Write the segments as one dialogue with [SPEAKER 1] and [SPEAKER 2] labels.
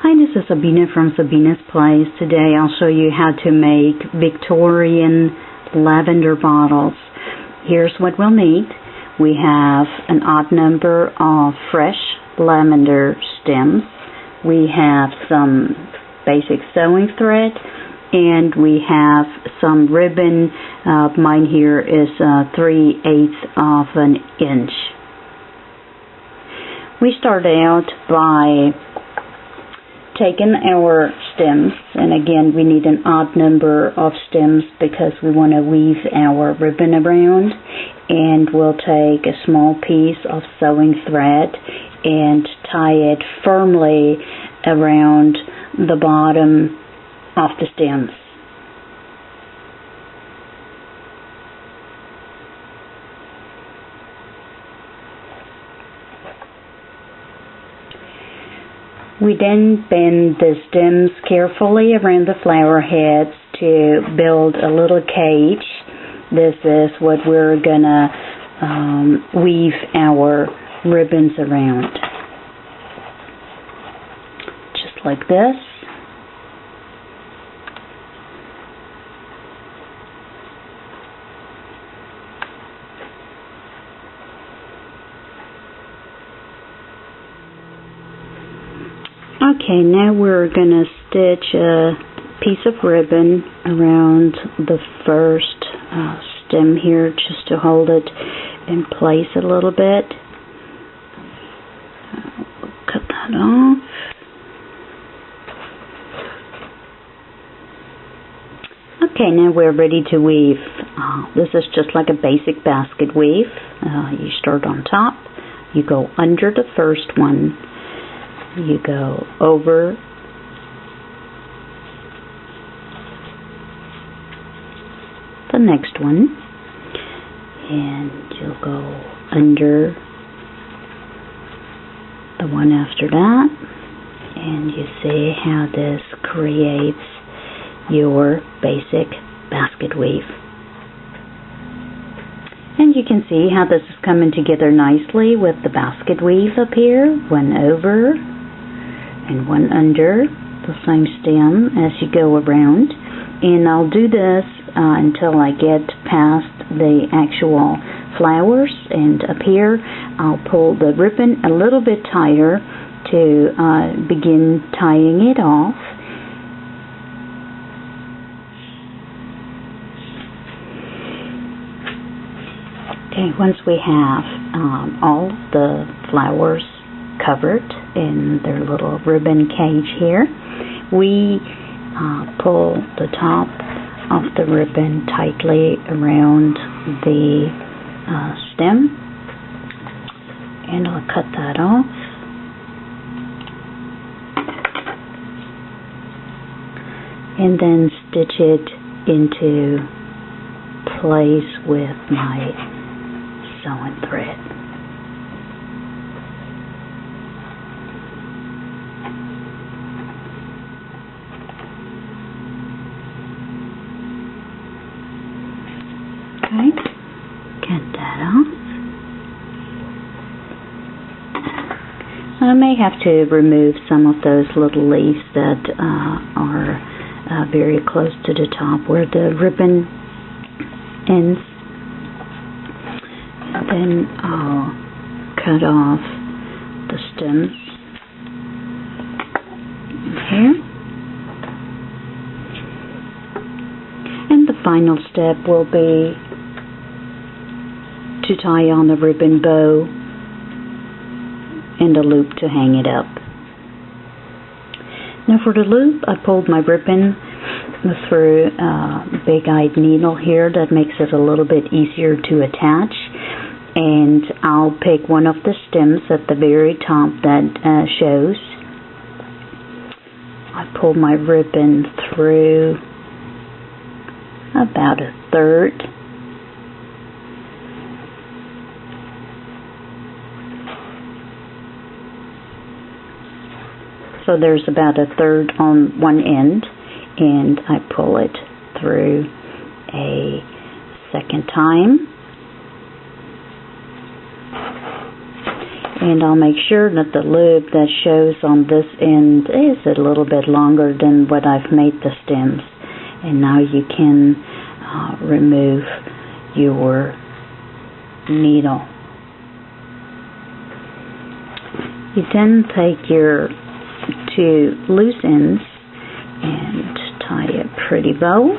[SPEAKER 1] Hi, this is Sabina from Sabina's Place. Today I'll show you how to make Victorian lavender bottles. Here's what we'll need. We have an odd number of fresh lavender stems. We have some basic sewing thread, and we have some ribbon. Mine here is 3/8 of an inch. We start out by taking our stems, and again we need an odd number of stems because we want to weave our ribbon around, and we'll take a small piece of sewing thread and tie it firmly around the bottom of the stems. We then bend the stems carefully around the flower heads to build a little cage. This is what we're gonna weave our ribbons around. Just like this. Okay, now we're going to stitch a piece of ribbon around the first stem here just to hold it in place a little bit. Cut that off. Okay, now we're ready to weave. This is just like a basic basket weave. You start on top, you go under the first one, you go over the next one, and you'll go under the one after that, and you see how this creates your basic basket weave. And you can see how this is coming together nicely with the basket weave up here, one over and one under the same stem as you go around. And I'll do this until I get past the actual flowers, and up here I'll pull the ribbon a little bit tighter to begin tying it off. Okay, once we have all the flowers covered in their little ribbon cage here, we pull the top of the ribbon tightly around the stem, and I'll cut that off. And then stitch it into place with my sewing thread. Okay, get that off. I may have to remove some of those little leaves that are very close to the top where the ribbon ends. And then I'll cut off the stems here. And the final step will be to tie on a ribbon bow and a loop to hang it up. Now for the loop, I pulled my ribbon through a big-eyed needle here. That makes it a little bit easier to attach. And I'll pick one of the stems at the very top that shows. I pull my ribbon through about a third. So there's about a third on one end, and I pull it through a second time. And I'll make sure that the loop that shows on this end is a little bit longer than what I've made the stems. And now you can remove your needle. You then take your two loose ends and tie a pretty bow.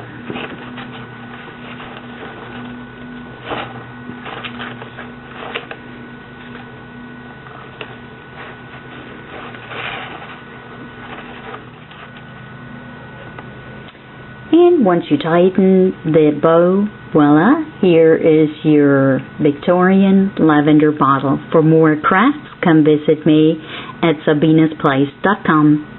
[SPEAKER 1] And once you tighten the bow, voila, here is your Victorian lavender bottle. For more crafts, come visit me at sabinasplace.com.